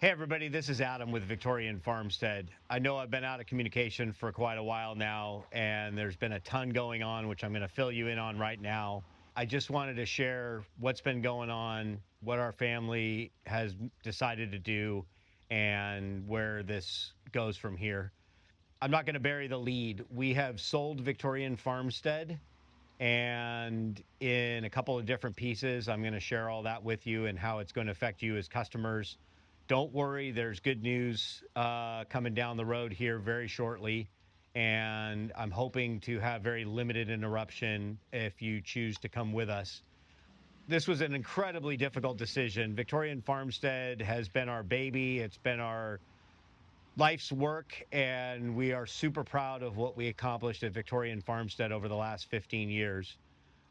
Hey, everybody, this is Adam with Victorian Farmstead. I know I've been out of communication for quite a while now, and there's been a ton going on, which I'm going to fill you in on right now. I just wanted to share what's been going on, what our family has decided to do, and where this goes from here. I'm not going to bury the lead. We have sold Victorian Farmstead, and in a couple of different pieces, I'm going to share all that with you and how it's going to affect you as customers. Don't worry, there's good news coming down the road here very shortly. And I'm hoping to have very limited interruption if you choose to come with us. This was an incredibly difficult decision. Victorian Farmstead has been our baby, it's been our life's work, and we are super proud of what we accomplished at Victorian Farmstead over the last 15 years.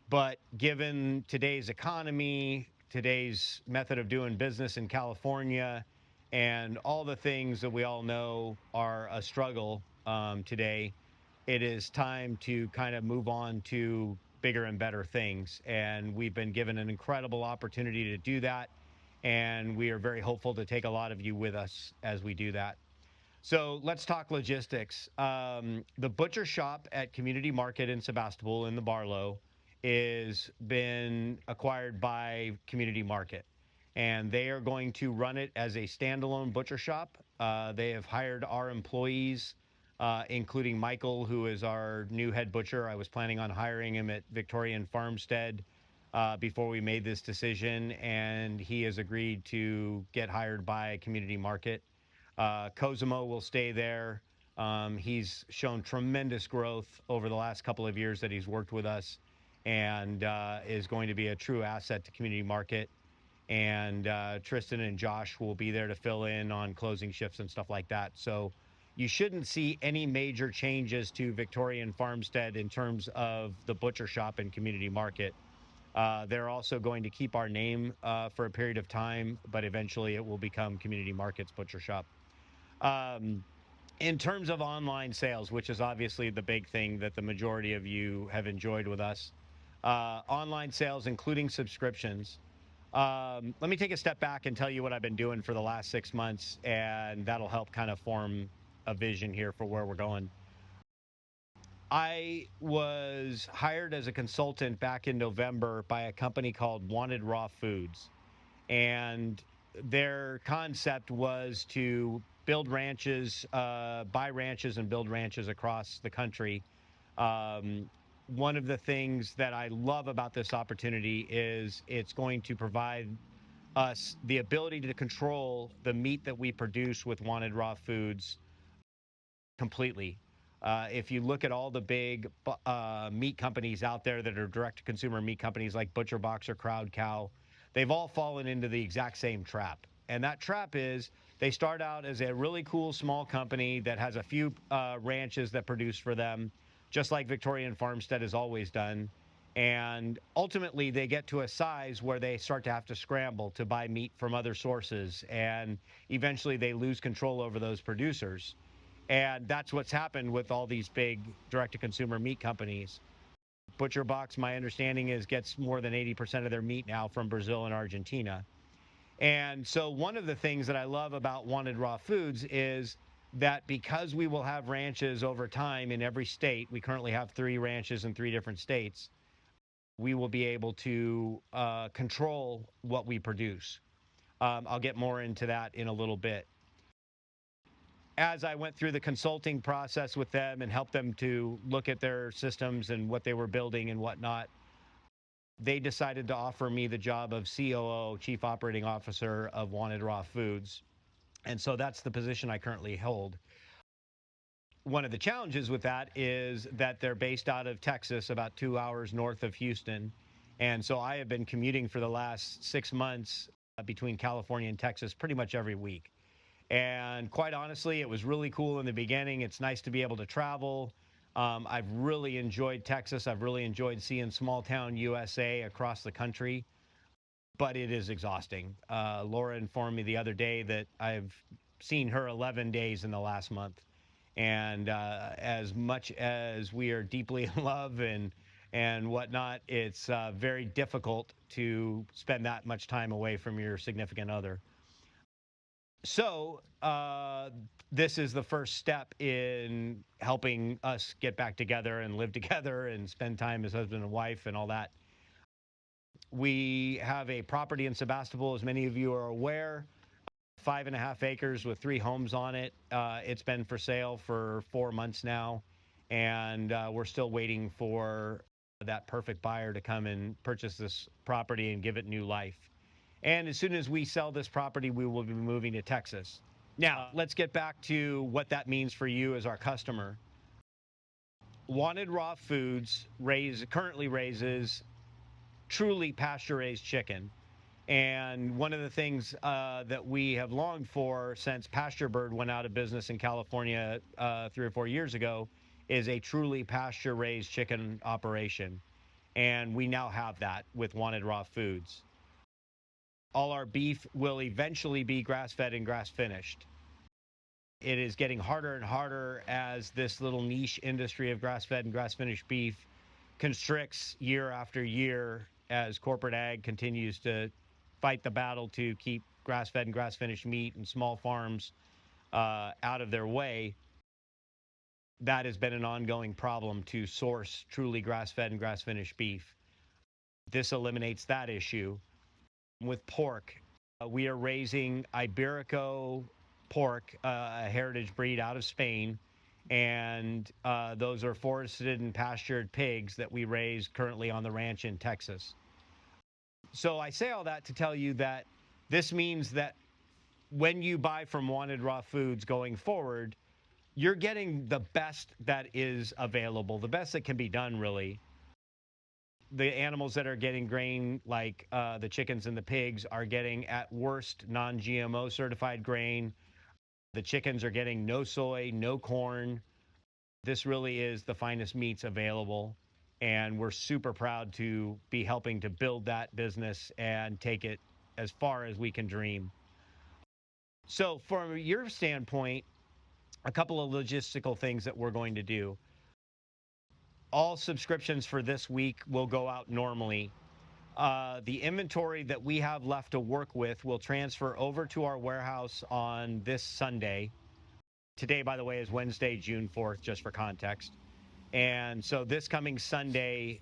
But given today's economy, today's method of doing business in California, and all the things that we all know are a struggle today, it is time to kind of move on to bigger and better things. And we've been given an incredible opportunity to do that. And we are very hopeful to take a lot of you with us as we do that. So let's talk logistics. The butcher shop at Community Market in Sebastopol in the Barlow is been acquired by Community Market, and they are going to run it as a standalone butcher shop. They have hired our employees, including Michael, who is our new head butcher. I was planning on hiring him at Victorian Farmstead before we made this decision, and he has agreed to get hired by Community Market. Cosimo will stay there. He's shown tremendous growth over the last couple of years that he's worked with us, and is going to be a true asset to Community Market. And Tristan and Josh will be there to fill in on closing shifts and stuff like that. So you shouldn't see any major changes to Victorian Farmstead in terms of the butcher shop and Community Market. They're also going to keep our name for a period of time, but eventually it will become Community Market's butcher shop. Um, in terms of online sales, which is obviously the big thing that the majority of you have enjoyed with us, online sales, including subscriptions. Let me take a step back and tell you what I've been doing for the last 6 months, and that'll help kind of form a vision here for where we're going. I was hired as a consultant back in November by a company called Wanted Raw Foods, and their concept was to build ranches, buy ranches and build ranches across the country. One of the things that I love about this opportunity is it's going to provide us the ability to control the meat that we produce with Wanted Raw Foods completely. If you look at all the big meat companies out there that are direct-to-consumer meat companies like Butcher Box or Crowd Cow, they've all fallen into the exact same trap. And that trap is they start out as a really cool small company that has a few ranches that produce for them, just like Victorian Farmstead has always done. And ultimately, they get to a size where they start to have to scramble to buy meat from other sources. And eventually, they lose control over those producers. And that's what's happened with all these big direct-to-consumer meat companies. Butcher Box, my understanding is, gets more than 80% of their meat now from Brazil and Argentina. And so one of the things that I love about Wanted Raw Foods is that because we will have ranches over time in every state, we currently have 3 ranches in 3 different states, we will be able to control what we produce. I'll get more into that in a little bit. As I went through the consulting process with them and helped them to look at their systems and what they were building and whatnot, they decided to offer me the job of COO, Chief Operating Officer of Wanted Raw Foods. And so that's the position I currently hold. One of the challenges with that is that they're based out of Texas, about 2 hours north of Houston. And so I have been commuting for the last 6 months between California and Texas pretty much every week. And quite honestly, it was really cool in the beginning. It's nice to be able to travel. I've really enjoyed Texas. I've really enjoyed seeing small town USA across the country, but it is exhausting. Laura informed me the other day that I've seen her 11 days in the last month. And as much as we are deeply in love and whatnot, it's very difficult to spend that much time away from your significant other. So this is the first step in helping us get back together and live together and spend time as husband and wife and all that. We have a property in Sebastopol, as many of you are aware, 5.5 acres with 3 homes on it. It's been for sale for 4 months now, and we're still waiting for that perfect buyer to come and purchase this property and give it new life. And as soon as we sell this property, we will be moving to Texas. Now, let's get back to what that means for you as our customer. Wanted Raw Foods currently raises truly pasture-raised chicken. And one of the things that we have longed for since Pasture Bird went out of business in California 3 or 4 years ago is a truly pasture-raised chicken operation. And we now have that with Wanted Raw Foods. All our beef will eventually be grass-fed and grass-finished. It is getting harder and harder as this little niche industry of grass-fed and grass-finished beef constricts year after year as corporate ag continues to fight the battle to keep grass-fed and grass-finished meat and small farms out of their way. That has been an ongoing problem to source truly grass-fed and grass-finished beef. This eliminates that issue. With pork, we are raising Iberico pork, a heritage breed out of Spain, and those are forested and pastured pigs that we raise currently on the ranch in Texas. So I say all that to tell you that this means that when you buy from Wanted Raw Foods going forward, you're getting the best that is available, the best that can be done, really. The animals that are getting grain, like the chickens and the pigs, are getting, at worst, non-GMO certified grain. The chickens are getting no soy, no corn. This really is the finest meats available, and we're super proud to be helping to build that business and take it as far as we can dream. So from your standpoint, a couple of logistical things that we're going to do. All subscriptions for this week will go out normally. The inventory that we have left to work with will transfer over to our warehouse on this Sunday. Today, by the way, is Wednesday, June 4th, just for context. And so this coming Sunday,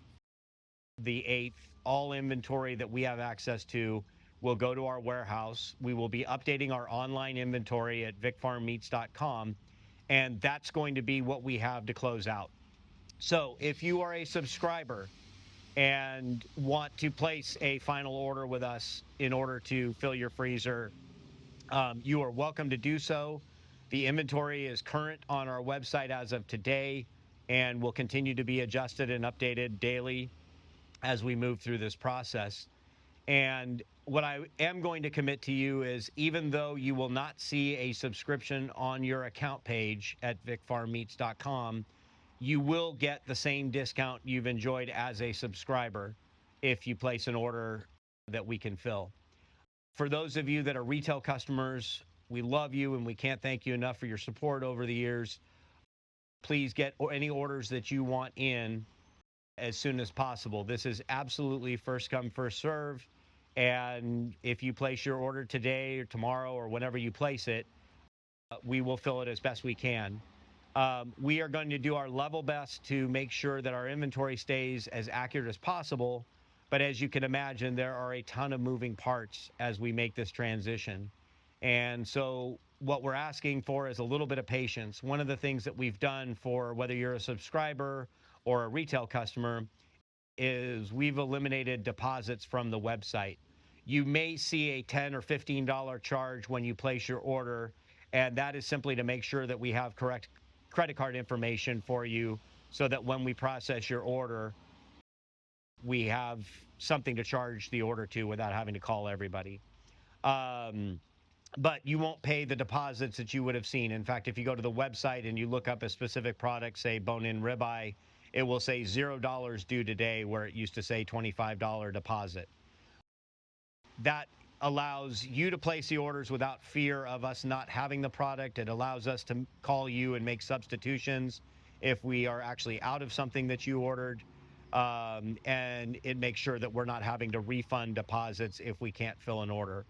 the 8th, all inventory that we have access to will go to our warehouse. We will be updating our online inventory at vicfarmmeats.com, and that's going to be what we have to close out. So if you are a subscriber and want to place a final order with us in order to fill your freezer, you are welcome to do so. The inventory is current on our website as of today and will continue to be adjusted and updated daily as we move through this process. And what I am going to commit to you is, even though you will not see a subscription on your account page at vicfarmmeats.com, you will get the same discount you've enjoyed as a subscriber if you place an order that we can fill. For those of you that are retail customers, we love you and we can't thank you enough for your support over the years. Please get any orders that you want in as soon as possible. This is absolutely first come, first serve. And if you place your order today or tomorrow or whenever you place it, we will fill it as best we can. We are going to do our level best to make sure that our inventory stays as accurate as possible. But as you can imagine, there are a ton of moving parts as we make this transition. And so what we're asking for is a little bit of patience. One of the things that we've done, for whether you're a subscriber or a retail customer, is we've eliminated deposits from the website. You may see a $10 or $15 charge when you place your order, and that is simply to make sure that we have correct credit card information for you so that when we process your order, we have something to charge the order to without having to call everybody. But you won't pay the deposits that you would have seen. In fact, if you go to the website and you look up a specific product, say bone-in ribeye, it will say $0 due today, where it used to say $25 deposit. That allows you to place the orders without fear of us not having the product. It allows us to call you and make substitutions if we are actually out of something that you ordered. And it makes sure that we're not having to refund deposits if we can't fill an order.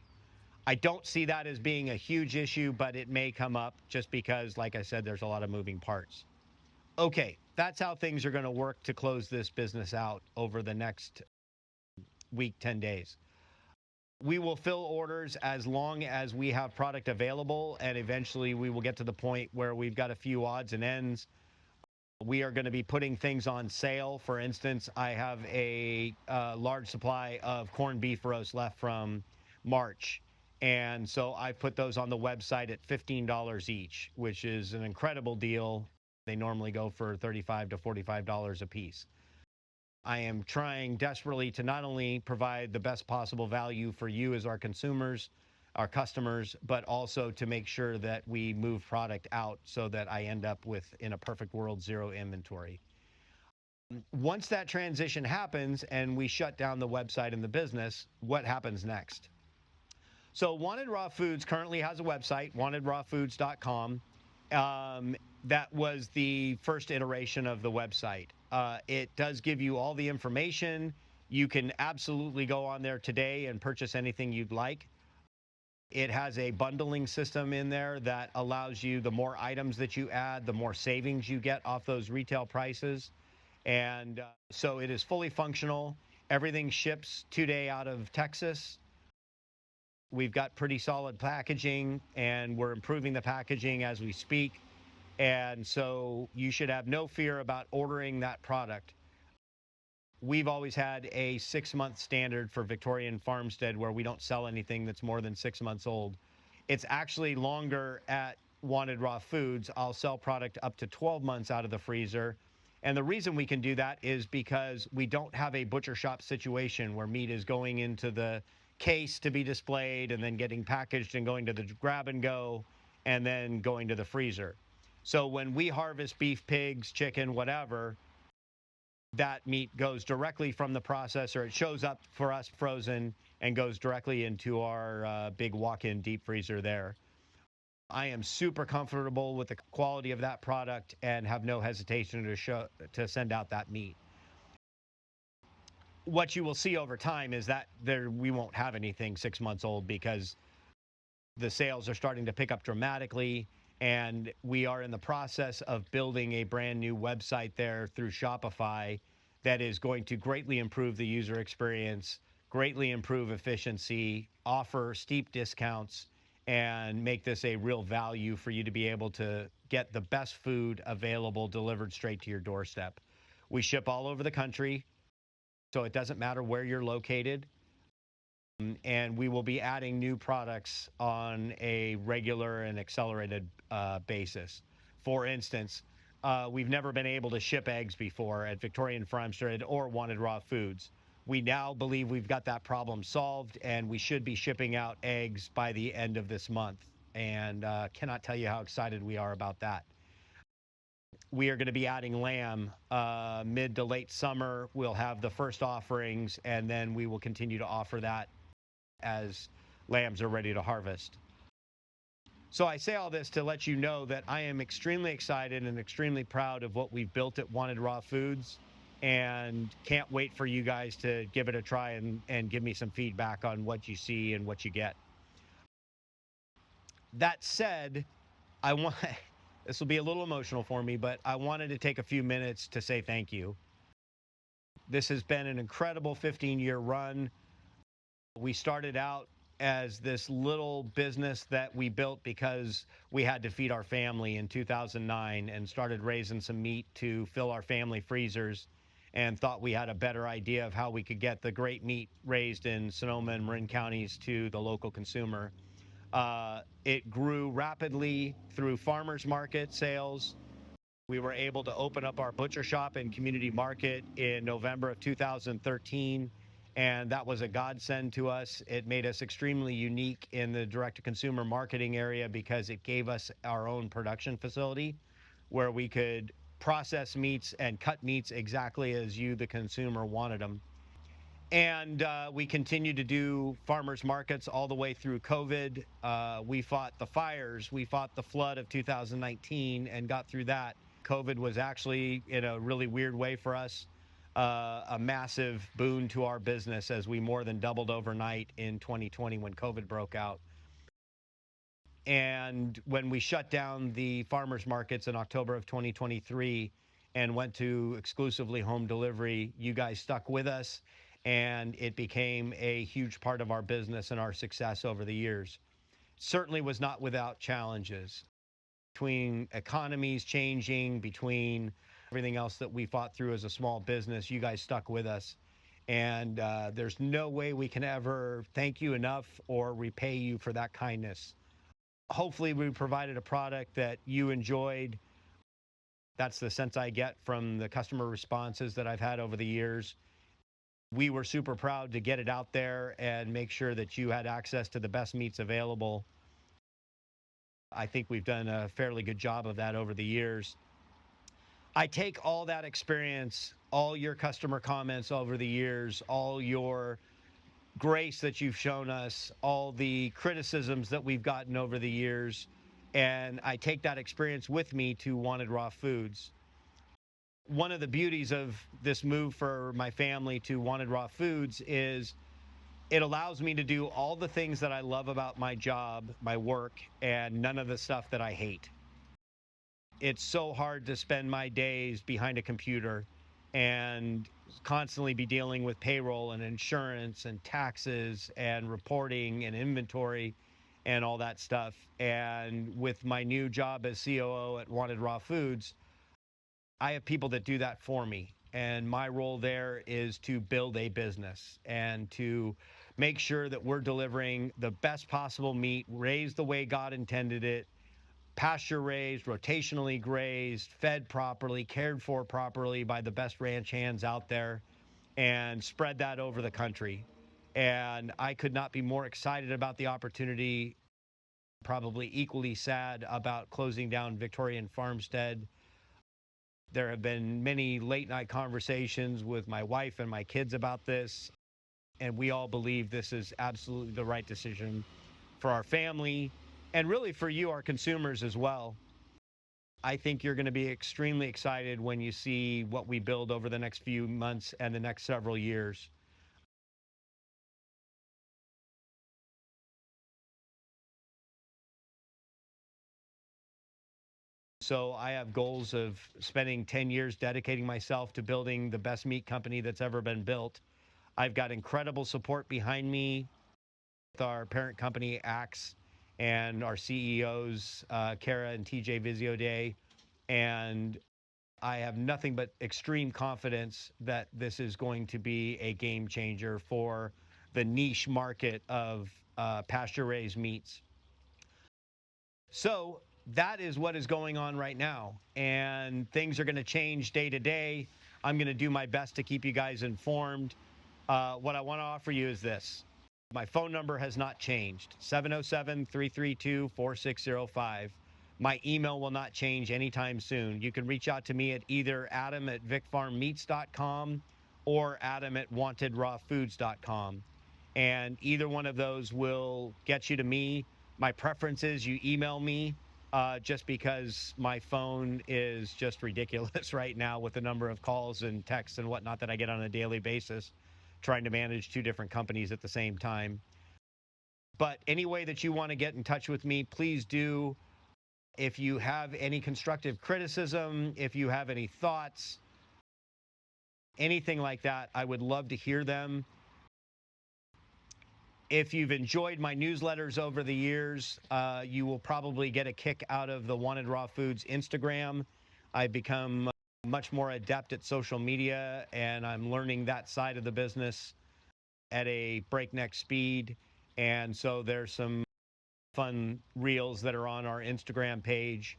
I don't see that as being a huge issue, but it may come up just because, like I said, there's a lot of moving parts. Okay, that's how things are going to work to close this business out over the next week, 10 days. We will fill orders as long as we have product available, and eventually we will get to the point where we've got a few odds and ends. We are going to be putting things on sale. For instance, I have a large supply of corned beef roast left from March. And so I put those on the website at $15 each, which is an incredible deal. They normally go for $35 to $45 a piece. I am trying desperately to not only provide the best possible value for you as our consumers, our customers, but also to make sure that we move product out so that I end up with, in a perfect world, zero inventory. Once that transition happens and we shut down the website and the business, what happens next? So Wanted Raw Foods currently has a website, wantedrawfoods.com. That was the first iteration of the website. It does give you all the information. You can absolutely go on there today and purchase anything you'd like. It has a bundling system in there that allows you, the more items that you add, the more savings you get off those retail prices. And so it is fully functional. Everything ships today out of Texas. We've got pretty solid packaging, and we're improving the packaging as we speak. And so you should have no fear about ordering that product. We've always had a 6-month standard for Victorian Farmstead where we don't sell anything that's more than 6 months old. It's actually longer at Wanted Raw Foods. I'll sell product up to 12 months out of the freezer. And the reason we can do that is because we don't have a butcher shop situation where meat is going into the case to be displayed and then getting packaged and going to the grab and go and then going to the freezer. So when we harvest beef, pigs, chicken, whatever, that meat goes directly from the processor. It shows up for us frozen and goes directly into our big walk-in deep freezer there. I am super comfortable with the quality of that product and have no hesitation to send out that meat. What you will see over time is that we won't have anything 6 months old because the sales are starting to pick up dramatically. And we are in the process of building a brand new website there through Shopify that is going to greatly improve the user experience, greatly improve efficiency, offer steep discounts, and make this a real value for you to be able to get the best food available delivered straight to your doorstep. We ship all over the country, so it doesn't matter where you're located. And we will be adding new products on a regular and accelerated basis. For instance, we've never been able to ship eggs before at Victorian Farmstead or Wanted Raw Foods. We now believe we've got that problem solved, and we should be shipping out eggs by the end of this month. And cannot tell you how excited we are about that. We are going to be adding lamb mid to late summer. We'll have the first offerings, and then we will continue to offer that as lambs are ready to harvest. So I say all this to let you know that I am extremely excited and extremely proud of what we've built at Wanted Raw Foods, and can't wait for you guys to give it a try and give me some feedback on what you see and what you get. That said, this will be a little emotional for me, but I wanted to take a few minutes to say thank you. This has been an incredible 15-year run. We started out as this little business that we built because we had to feed our family in 2009 and started raising some meat to fill our family freezers, and thought we had a better idea of how we could get the great meat raised in Sonoma and Marin counties to the local consumer. It grew rapidly through farmers market sales. We were able to open up our butcher shop and community market in November of 2013. And that was a godsend to us. It made us extremely unique in the direct-to-consumer marketing area because it gave us our own production facility where we could process meats and cut meats exactly as you, the consumer, wanted them. And we continued to do farmers markets all the way through COVID. We fought the fires. We fought the flood of 2019 and got through that. COVID was actually, in a really weird way for us, a massive boon to our business as we more than doubled overnight in 2020 when COVID broke out. And when we shut down the farmers markets in October of 2023 and went to exclusively home delivery, you guys stuck with us, and it became a huge part of our business and our success over the years. Certainly was not without challenges between economies changing, between everything else that we fought through as a small business. You guys stuck with us. And there's no way we can ever thank you enough or repay you for that kindness. Hopefully, we provided a product that you enjoyed. That's the sense I get from the customer responses that I've had over the years. We were super proud to get it out there and make sure that you had access to the best meats available. I think we've done a fairly good job of that over the years. I take all that experience, all your customer comments over the years, all your grace that you've shown us, all the criticisms that we've gotten over the years, and I take that experience with me to Wanted Raw Foods. One of the beauties of this move for my family to Wanted Raw Foods is it allows me to do all the things that I love about my job, my work, and none of the stuff that I hate. It's so hard to spend my days behind a computer and constantly be dealing with payroll and insurance and taxes and reporting and inventory and all that stuff. And with my new job as COO at Wanted Raw Foods, I have people that do that for me. And my role there is to build a business and to make sure that we're delivering the best possible meat, raised the way God intended it, pasture raised, rotationally grazed, fed properly, cared for properly by the best ranch hands out there, and spread that over the country. And I could not be more excited about the opportunity, probably equally sad about closing down Victorian Farmstead. There have been many late night conversations with my wife and my kids about this, and we all believe this is absolutely the right decision for our family and really for you, our consumers, as well. I think you're going to be extremely excited when you see what we build over the next few months and the next several years. So I have goals of spending 10 years dedicating myself to building the best meat company that's ever been built. I've got incredible support behind me with our parent company, Axe, and our CEOs, Kara and TJ Visiode. And I have nothing but extreme confidence that this is going to be a game changer for the niche market of pasture-raised meats. So that is what is going on right now, and things are going to change day to day. I'm going to do my best to keep you guys informed. What I want to offer you is this. My phone number has not changed, 707-332-4605. My email will not change anytime soon. You can reach out to me at either adam@vicfarmmeats.com or adam@wantedrawfoods.com. And either one of those will get you to me. My preference is you email me, just because my phone is just ridiculous right now with the number of calls and texts and whatnot that I get on a daily basis, trying to manage two different companies at the same time. But any way that you want to get in touch with me, please do. If you have any constructive criticism, if you have any thoughts, anything like that, I would love to hear them. If you've enjoyed my newsletters over the years, you will probably get a kick out of the Wanted Raw Foods Instagram. I've become much more adept at social media, and I'm learning that side of the business at a breakneck speed. And so there's some fun reels that are on our Instagram page.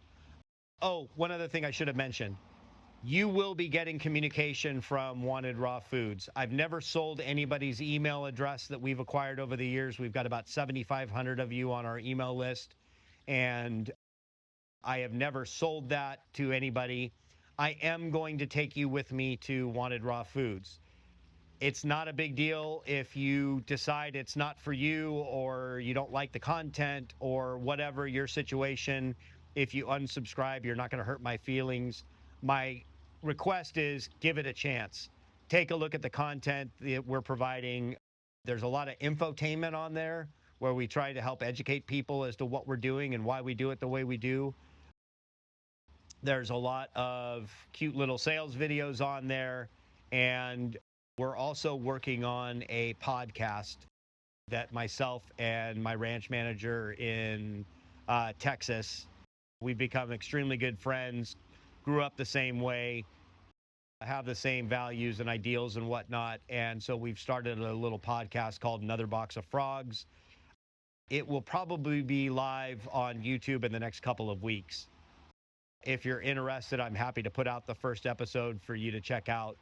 Oh, one other thing I should have mentioned. You will be getting communication from Wanted Raw Foods. I've never sold anybody's email address that we've acquired over the years. We've got about 7,500 of you on our email list, and I have never sold that to anybody. I am going to take you with me to Wanted Raw Foods. It's not a big deal if you decide it's not for you, or you don't like the content, or whatever your situation. If you unsubscribe, you're not going to hurt my feelings. My request is give it a chance. Take a look at the content that we're providing. There's a lot of infotainment on there, where we try to help educate people as to what we're doing and why we do it the way we do. There's a lot of cute little sales videos on there. And we're also working on a podcast that myself and my ranch manager in Texas, we've become extremely good friends, grew up the same way, have the same values and ideals and whatnot. And so we've started a little podcast called Another Box of Frogs. It will probably be live on YouTube in the next couple of weeks. If you're interested, I'm happy to put out the first episode for you to check out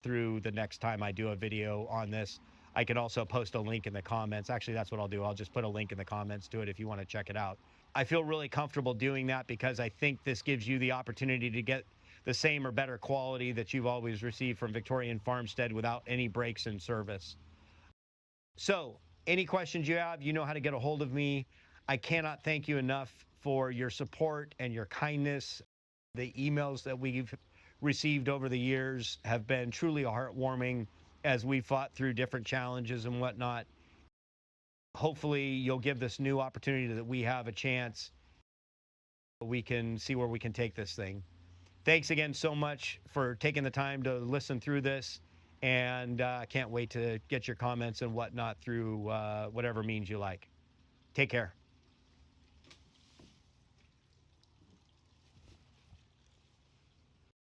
through the next time I do a video on this. I can also post a link in the comments. Actually, that's what I'll do. I'll just put a link in the comments to it if you want to check it out. I feel really comfortable doing that because I think this gives you the opportunity to get the same or better quality that you've always received from Victorian Farmstead without any breaks in service. So, any questions you have, you know how to get a hold of me. I cannot thank you enough for your support and your kindness. The emails that we've received over the years have been truly heartwarming as we fought through different challenges and whatnot. Hopefully you'll give this new opportunity that we have a chance. We can see where we can take this thing. Thanks again so much for taking the time to listen through this. And I can't wait to get your comments and whatnot through whatever means you like. Take care.